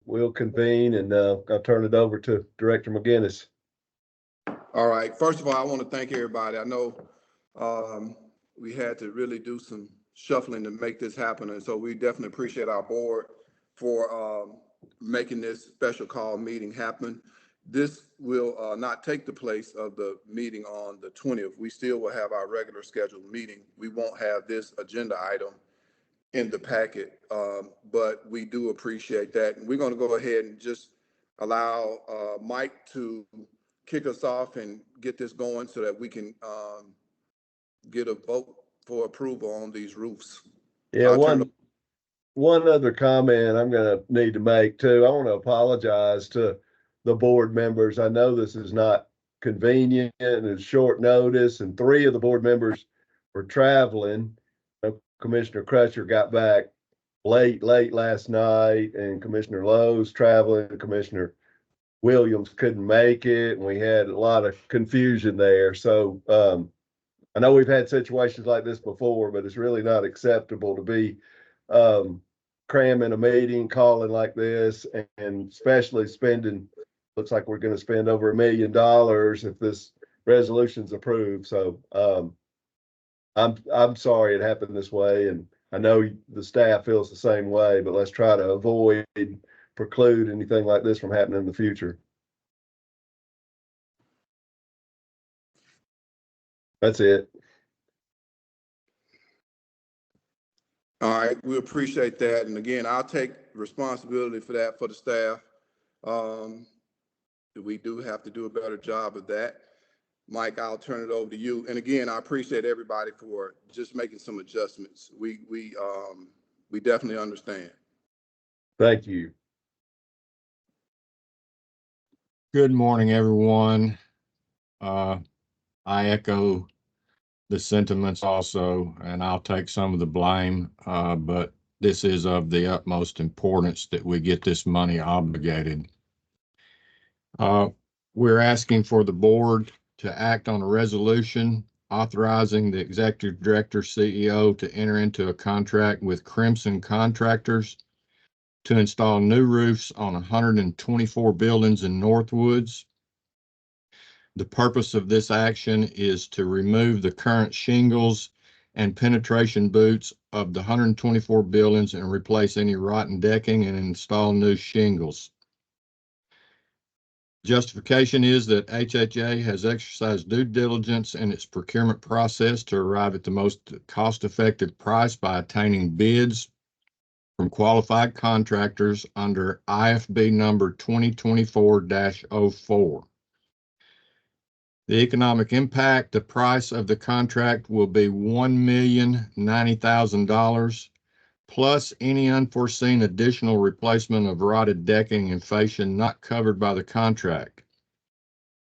we'll convene and I'll turn it over to Director McGinnis. All right. First of all, I want to thank everybody. I know we had to really do some shuffling to make this happen. And so we definitely appreciate our board for making this special call meeting happen. This will not take the place of the meeting on the 20th. We still will have our regular scheduled meeting. We won't have this agenda item in the packet, but we do appreciate that. And we're going to go ahead and just allow Mike to kick us off and get this going so that we can get a vote for approval on these roofs. Yeah, one other comment I'm going to need to make too. I want to apologize to the board members. I know this is not convenient and it's short notice, and 3 of the board members were traveling. Commissioner Crutcher got back late last night, and Commissioner Lowe's traveling. Commissioner Williams couldn't make it, and we had a lot of confusion there. So I know we've had situations like this before, but it's really not acceptable to be cramming a meeting, calling like this, and especially spending, looks like we're going to spend over $1 million if this resolution's approved. So I'm sorry it happened this way, and I know the staff feels the same way, but let's try to preclude anything like this from happening in the future. That's it. All right, we appreciate that. And again, I'll take responsibility for that for the staff. We do have to do a better job of that. Mike, I'll turn it over to you. And again, I appreciate everybody for just making some adjustments. We definitely understand. Thank you. Good morning, everyone. I echo the sentiments also, and I'll take some of the blame, but this is of the utmost importance that we get this money obligated. We're asking for the board to act on a resolution authorizing the executive director CEO to enter into a contract with Crimson Contractors to install new roofs on 124 buildings in Northwoods. The purpose of this action is to remove the current shingles and penetration boots of the 124 buildings and replace any rotten decking and install new shingles. Justification is that HHA has exercised due diligence in its procurement process to arrive at the most cost-effective price by obtaining bids from qualified contractors under IFB number 2024-04. The economic impact, the price of the contract will be $1,090,000 plus any unforeseen additional replacement of rotted decking and fascia not covered by the contract.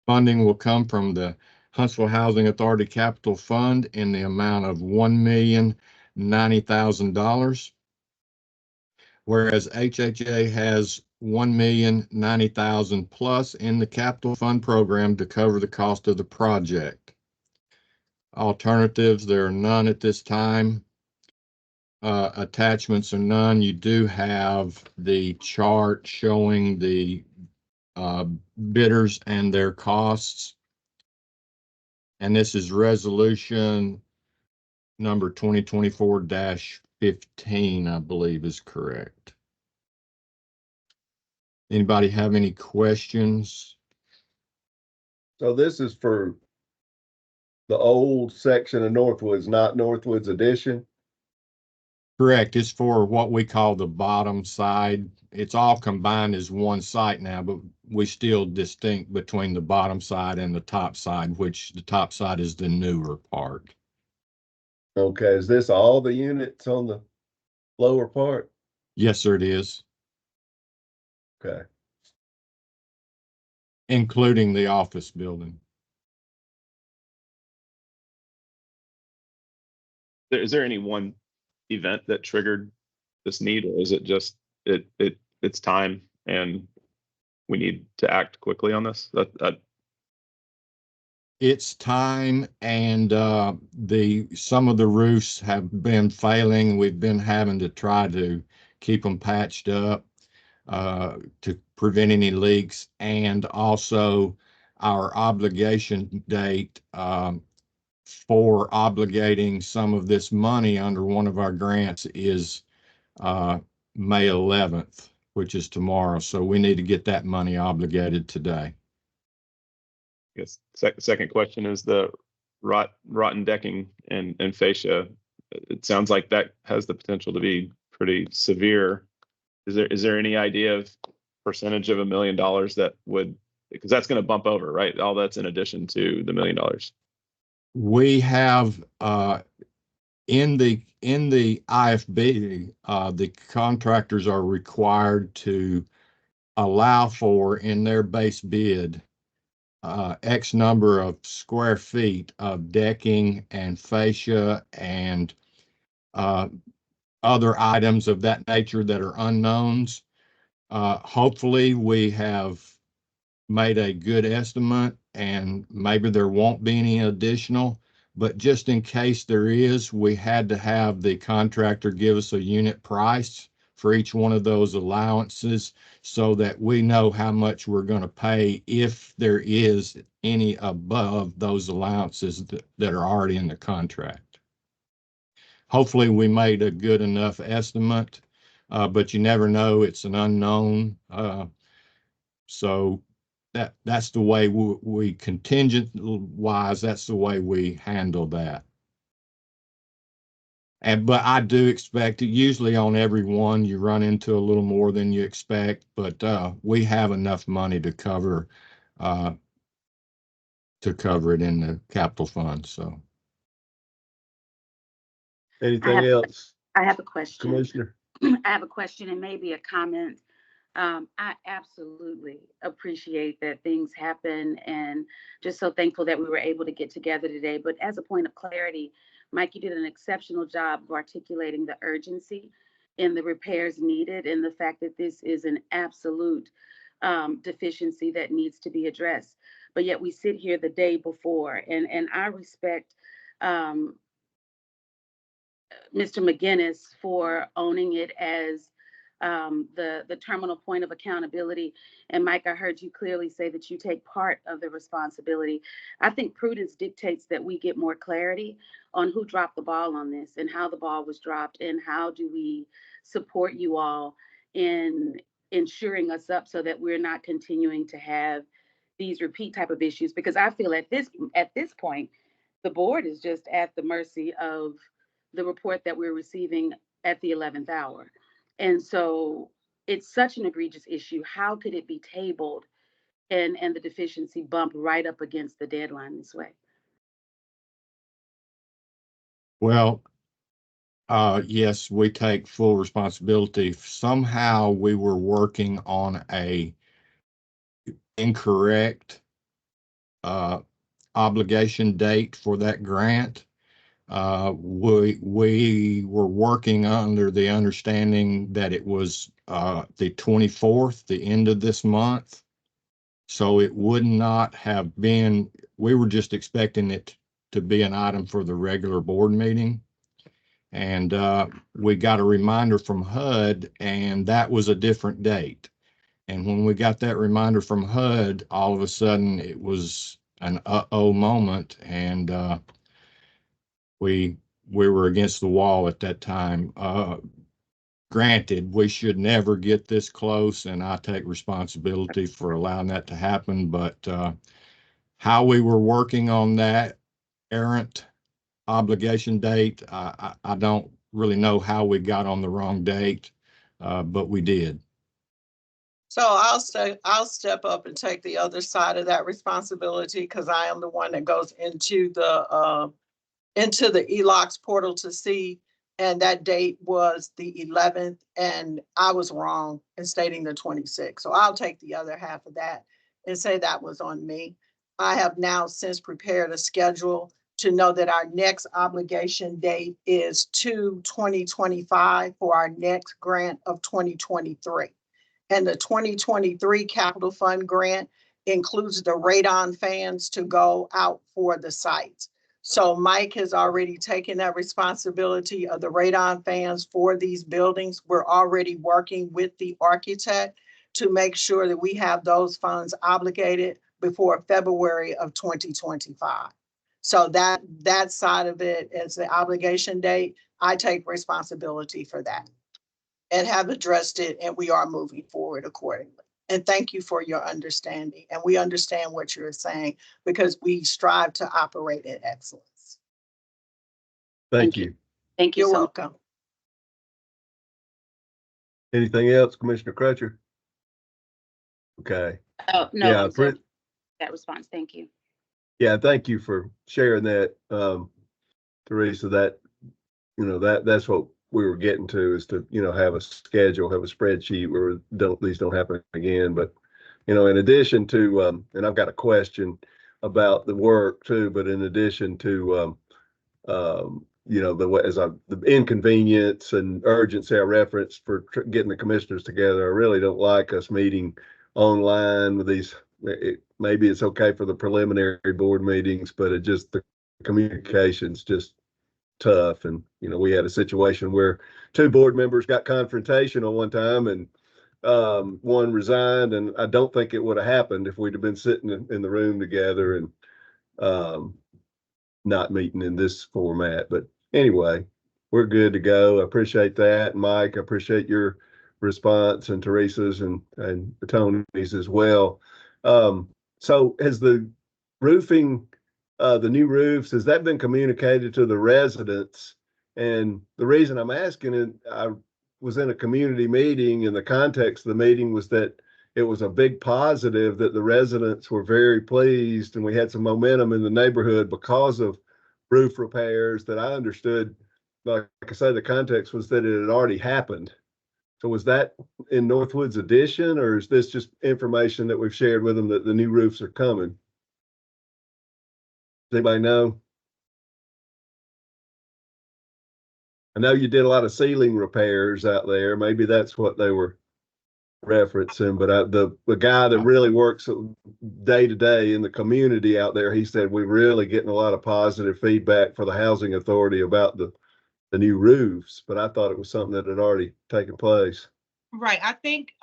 Funding will come from the Huntsville Housing Authority Capital Fund in the amount of $1,090,000, whereas HHA has $1,090,000 plus in the capital fund program to cover the cost of the project. Alternatives, there are none at this time. Attachments are none. You do have the chart showing the bidders and their costs. And this is resolution number 2024-15, I believe is correct. Anybody have any questions? So this is for the old section of Northwoods, not Northwoods Addition? Correct. It's for what we call the bottom side. It's all combined as one site now, but we still distinct between the bottom side and the top side, which the top side is the newer part. Okay, is this all the units on the lower part? Yes, sir, it is. Okay. Including the office building. Is there any one event that triggered this need, or is it just it's time and we need to act quickly on this? It's time, and some of the roofs have been failing. We've been having to try to keep them patched up. to prevent any leaks, and also our obligation date for obligating some of this money under one of our grants is May 11th, which is tomorrow. So we need to get that money obligated today. I guess second question is the rotten decking and fascia. It sounds like that has the potential to be pretty severe. Is there any idea of percentage of $1 million that would, because that's going to bump over, right? All that's in addition to the $1 million. We have in the IFB, the contractors are required to allow for in their base bid X number of square feet of decking and fascia and other items of that nature that are unknowns. Hopefully we have made a good estimate and maybe there won't be any additional, but just in case there is, we had to have the contractor give us a unit price for each one of those allowances so that we know how much we're going to pay if there is any above those allowances that are already in the contract. Hopefully we made a good enough estimate, but you never know. It's an unknown. So that's the way we contingent wise, that's the way we handle that. But I do expect it, usually on every one you run into a little more than you expect, but we have enough money to cover it in the capital fund. So Anything else, I have a question. Commissioner? I have a question and maybe a comment. I absolutely appreciate that things happen and just so thankful that we were able to get together today. But as a point of clarity, Mike, you did an exceptional job of articulating the urgency in the repairs needed and the fact that this is an absolute deficiency that needs to be addressed. But yet we sit here the day before, and I respect Mr. McGinnis for owning it as the terminal point of accountability. And Mike, I heard you clearly say that you take part of the responsibility. I think prudence dictates that we get more clarity on who dropped the ball on this and how the ball was dropped and how do we support you all in ensuring us up so that we're not continuing to have these repeat type of issues. Because I feel at this point, the board is just at the mercy of the report that we're receiving at the 11th hour. And so it's such an egregious issue. How could it be tabled and the deficiency bump right up against the deadline this way? Well, yes, we take full responsibility. Somehow we were working on a incorrect obligation date for that grant. We were working under the understanding that it was the 24th, the end of this month. So it would not have been, we were just expecting it to be an item for the regular board meeting. And we got a reminder from HUD and that was a different date. And when we got that reminder from HUD, all of a sudden it was an uh-oh moment, and we were against the wall at that time. Granted, we should never get this close, and I take responsibility for allowing that to happen, but how we were working on that errant obligation date, I don't really know how we got on the wrong date, but we did. So I'll step up and take the other side of that responsibility, because I am the one that goes into the ELOCS portal to see, and that date was the 11th, and I was wrong in stating the 26th. So I'll take the other half of that and say that was on me. I have now since prepared a schedule to know that our next obligation date is 2/2025 for our next grant of 2023. And the 2023 capital fund grant includes the radon fans to go out for the sites. So Mike has already taken that responsibility of the radon fans for these buildings. We're already working with the architect to make sure that we have those funds obligated before February of 2025. So that side of it is the obligation date. I take responsibility for that and have addressed it, and we are moving forward accordingly. And thank you for your understanding. And we understand what you're saying because we strive to operate at excellence. Thank you. Thank you You're so much. welcome. Anything else, Commissioner Crutcher? Okay. Oh, no, Yeah, I'm sorry. That response. Thank you. Yeah, thank you for sharing that, Teresa. That, that's what we were getting to, is to, have a schedule, have a spreadsheet where these don't happen again. But, in addition to, and I've got a question about the work too, but in addition to, the inconvenience and urgency I referenced for getting the commissioners together, I really don't like us meeting online with these. Maybe it's okay for the preliminary board meetings, but the communication's just tough. And, we had a situation where two board members got confrontational one time, and one resigned, and I don't think it would have happened if we'd have been sitting in the room together and not meeting in this format. But anyway, we're good to go. I appreciate that. Mike, I appreciate your response, and Teresa's and Tony's as well. So has the roofing, the new roofs, has that been communicated to the residents? And the reason I'm asking it, I was in a community meeting, and the context of the meeting was that it was a big positive that the residents were very pleased, and we had some momentum in the neighborhood because of roof repairs that I understood. Like I said, the context was that it had already happened. So was that in Northwoods Addition, or is this just information that we've shared with them that the new roofs are coming? Does anybody know? I know you did a lot of ceiling repairs out there. Maybe that's what they were referencing, but the guy that really works day to day in the community out there, he said we're really getting a lot of positive feedback for the housing authority about the new roofs, but I thought it was something that had already taken place. Right. I think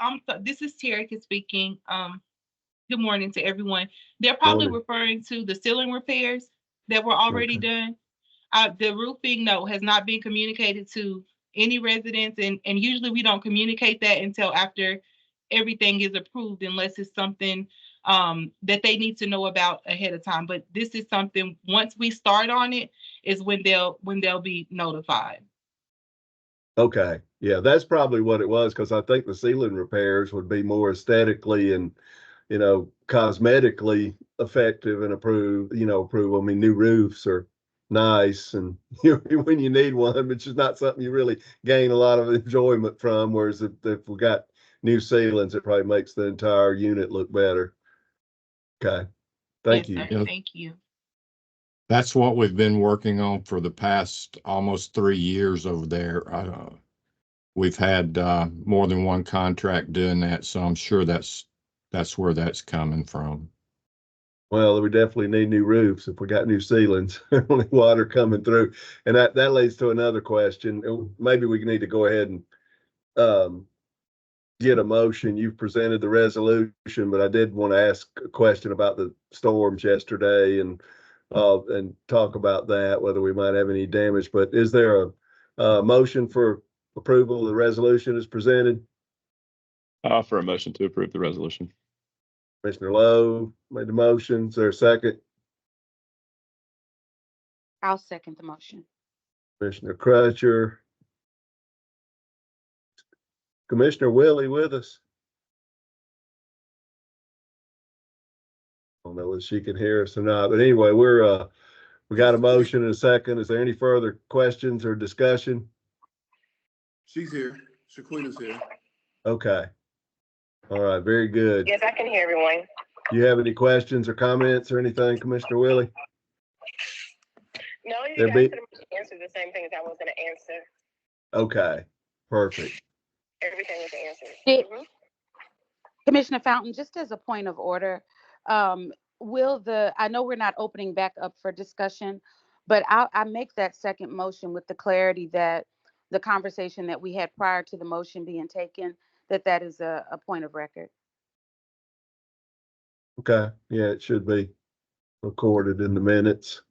this is Terica speaking. Good morning to everyone. They're probably referring to the ceiling repairs that were already done. The roofing, no, has not been communicated to any residents, and usually we don't communicate that until after everything is approved, unless it's something that they need to know about ahead of time. But this is something, once we start on it, is when they'll be notified. Okay, yeah, that's probably what it was, because I think the ceiling repairs would be more aesthetically and cosmetically effective and approved. I mean, new roofs are nice, and when you need one, it's just not something you really gain a lot of enjoyment from. Whereas if we got new ceilings, it probably makes the entire unit look better. Okay, thank you. Sir. Thank you. That's what we've been working on for the past almost 3 years over there. We've had more than one contract doing that, so I'm sure that's where that's coming from. Well, we definitely need new roofs if we got new ceilings, only water coming through. And that leads to another question. Maybe we need to go ahead and get a motion. You've presented the resolution, but I did want to ask a question about the storms yesterday and talk about that, whether we might have any damage. But is there a motion for approval of the resolution as presented? For a motion to approve the resolution. Commissioner Lowe made the motion. Is there a second? I'll second the motion. Commissioner Crutcher. Commissioner Willie with us? I don't know whether she can hear us or not, but anyway, we got a motion and a second. Is there any further questions or discussion? She's here. Shaquita's here. Okay. All right, very good. Yes, I can hear everyone. Do you have any questions or comments or anything, Commissioner Willie? No, you There guys be- pretty much answered the same thing as I was going to answer. Okay, perfect. Everything was answered. Did- Mhm. Commissioner Fountain, just as a point of order, I know we're not opening back up for discussion, but I make that second motion with the clarity that the conversation that we had prior to the motion being taken, that is a point of record. Okay, yeah, it should be recorded in the minutes.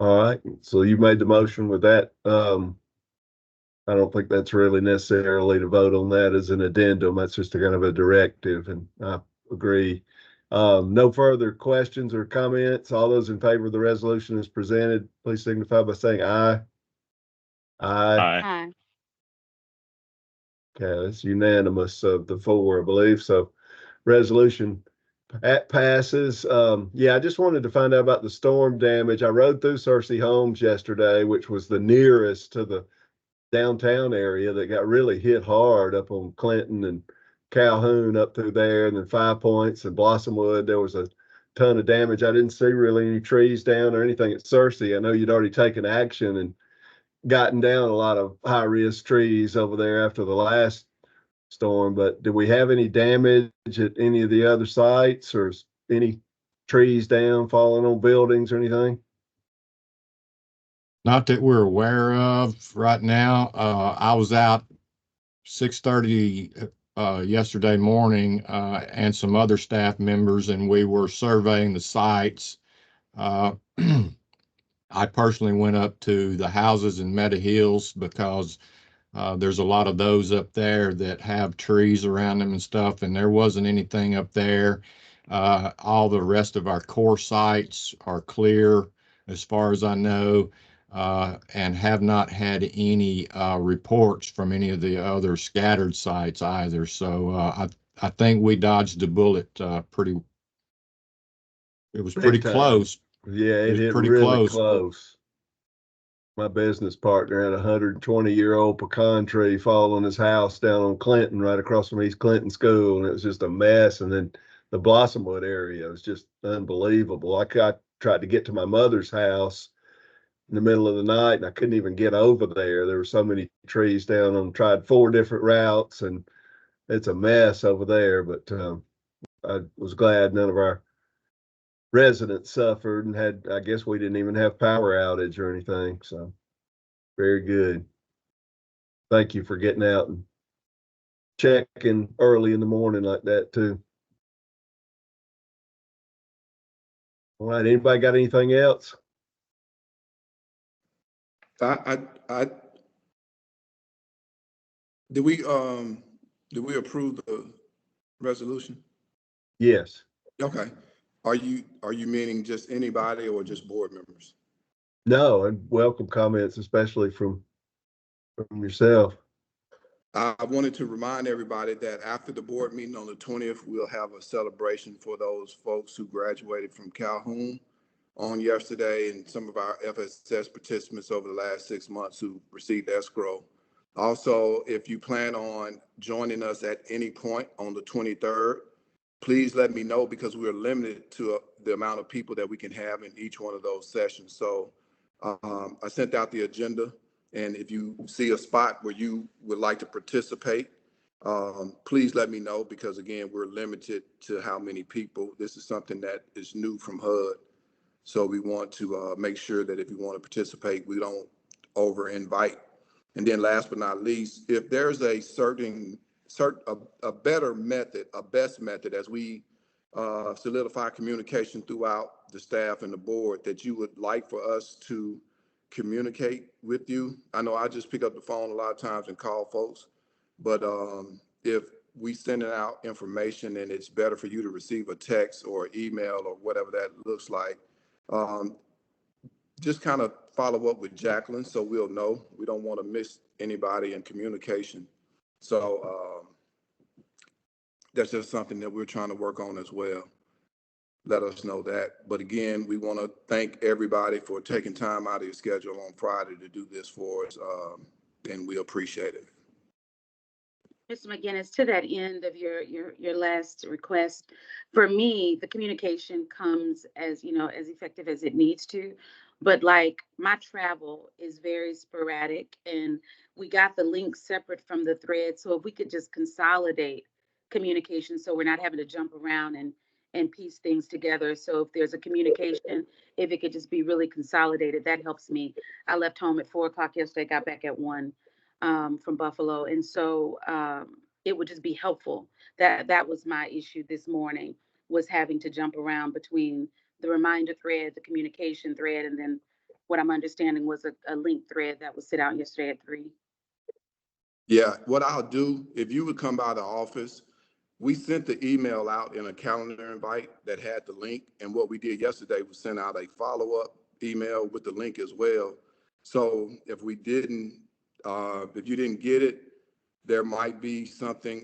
All right, so you made the motion with that. I don't think that's really necessarily to vote on that as an addendum. That's just a kind of a directive, and I agree. No further questions or comments. All those in favor of the resolution as presented, please signify by saying aye. Aye. Aye. Aye. Okay, it's unanimous of the four, I believe. So resolution passes. Yeah, I just wanted to find out about the storm damage. I rode through Searcy Homes yesterday, which was the nearest to the downtown area that got really hit hard up on Clinton and Calhoun up through there, and then 5 Points and Blossomwood. There was a ton of damage. I didn't see really any trees down or anything at Searcy. I know you'd already taken action and gotten down a lot of high risk trees over there after the last storm, but did we have any damage at any of the other sites, or any trees down, falling on buildings or anything? Not that we're aware of right now. I was out 6:30 yesterday morning and some other staff members, and we were surveying the sites. I personally went up to the houses in Meta Hills because there's a lot of those up there that have trees around them and stuff, and there wasn't anything up there. All the rest of our core sites are clear as far as I know, and have not had any reports from any of the other scattered sites either. So I think we dodged a bullet it was pretty Big time. close. Yeah, It it was hit pretty really close. close. My business partner had a 120-year-old pecan tree fall on his house down on Clinton, right across from East Clinton School, and it was just a mess. And then the Blossomwood area was just unbelievable. I tried to get to my mother's house in the middle of the night, and I couldn't even get over there. There were so many trees down on, tried 4 different routes, and it's a mess over there. But I was glad none of our residents suffered and had, I guess we didn't even have power outage or anything. So very good. Thank you for getting out and checking early in the morning like that too. All right, anybody got anything else? Did we approve the resolution? Yes. Okay. Are you meaning just anybody or just board members? No, and welcome comments, especially from yourself. I wanted to remind everybody that after the board meeting on the 20th, we'll have a celebration for those folks who graduated from Calhoun on yesterday, and some of our FSS participants over the last 6 months who received escrow. Also, if you plan on joining us at any point on the 23rd, please let me know, because we're limited to the amount of people that we can have in each one of those sessions. So I sent out the agenda, and if you see a spot where you would like to participate, please let me know, because again, we're limited to how many people. This is something that is new from HUD. So we want to make sure that if you want to participate, we don't over invite. And then last but not least, if there's a better method, a best method, as we solidify communication throughout the staff and the board, that you would like for us to communicate with you. I know I just pick up the phone a lot of times and call folks, but if we send out information and it's better for you to receive a text or email or whatever that looks like, just kind of follow up with Jacqueline so we'll know. We don't want to miss anybody in communication. So that's just something that we're trying to work on as well. Let us know that. But again, we want to thank everybody for taking time out of your schedule on Friday to do this for us, and we appreciate it. Mr. McGinnis, to that end of your last request, for me, the communication comes as, as effective as it needs to. But like, my travel is very sporadic, and we got the link separate from the thread. So if we could just consolidate communication so we're not having to jump around and and piece things together. So if there's a communication, if it could just be really consolidated, that helps me. I left home at 4 o'clock yesterday, got back at 1 from Buffalo. And so it would just be helpful. That was my issue this morning, was having to jump around between the reminder thread, the communication thread, and then what I'm understanding was a link thread that was sent out yesterday at 3. Yeah, what I'll do, if you would come by the office, we sent the email out in a calendar invite that had the link. And what we did yesterday was send out a follow-up email with the link as well. So if we didn't, if you didn't get it, there might be something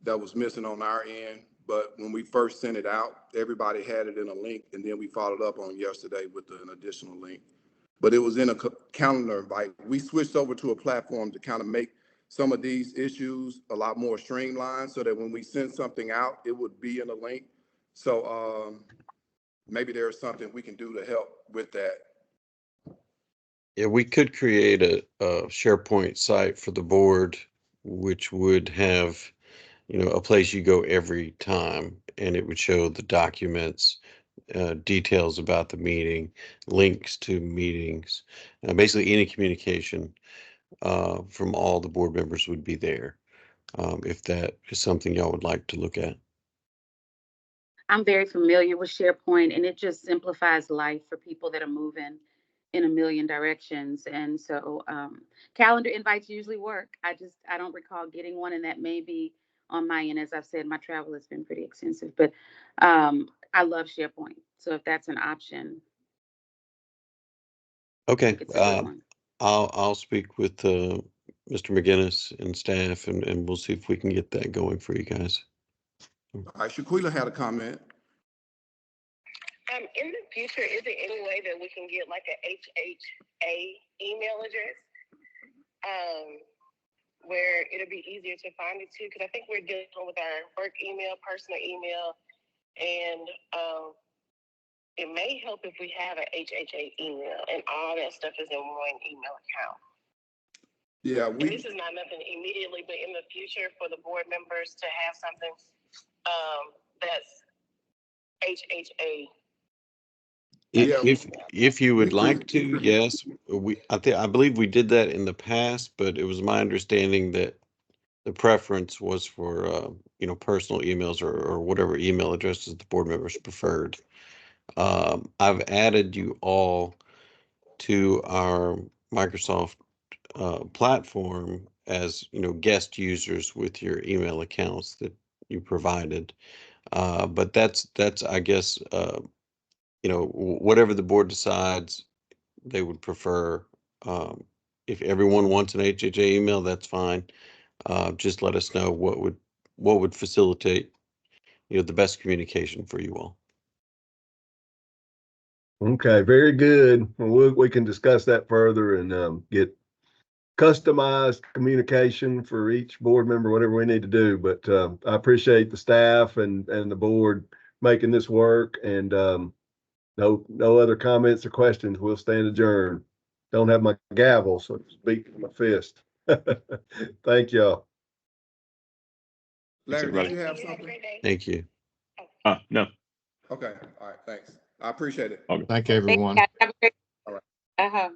that was missing on our end. But when we first sent it out, everybody had it in a link, and then we followed up on yesterday with an additional link. But it was in a calendar invite. We switched over to a platform to kind of make some of these issues a lot more streamlined, so that when we send something out, it would be in a link. So maybe there's something we can do to help with that. Yeah, we could create a SharePoint site for the board, which would have, a place you go every time, and it would show the documents, details about the meeting, links to meetings, basically any communication from all the board members would be there. If that is something y'all would like to look at. I'm very familiar with SharePoint, and it just simplifies life for people that are moving in a million directions. And so calendar invites usually work. I don't recall getting one, and that may be on my end. As I've said, my travel has been pretty extensive, but I love SharePoint. So if that's an option. Okay, it's a good one. I'll speak with Mr. McGinnis and staff, and we'll see if we can get that going for you guys. All right, Shaquila had a comment. In the future, is there any way that we can get like a HHA email address where it'll be easier to find it too? Because I think we're dealing with our work email, personal email, and it may help if we have an HHA email and all that stuff is in one email account. Yeah, and this is not nothing immediately, but in the future for the board members to have something that's HHA. If you would like to, yes, I believe we did that in the past, but it was my understanding that the preference was for personal emails or whatever email addresses the board members preferred. I've added you all to our Microsoft platform as guest users with your email accounts that you provided. But that's I guess whatever the board decides they would prefer. If everyone wants an HHA email, that's fine. Just let us know what would facilitate the best communication for you all. Okay, very good. Well, we can discuss that further and get customized communication for each board member, whatever we need to do. But I appreciate the staff and the board making this work. And no other comments or questions. We'll stand adjourned. Don't have my gavel, so it's beat with my fist. Thank y'all. Larry, did you have Have a something? great day. Thank you. No. Okay, all right, thanks. I appreciate it. Thank everyone. Have a great- All right. Uh-huh.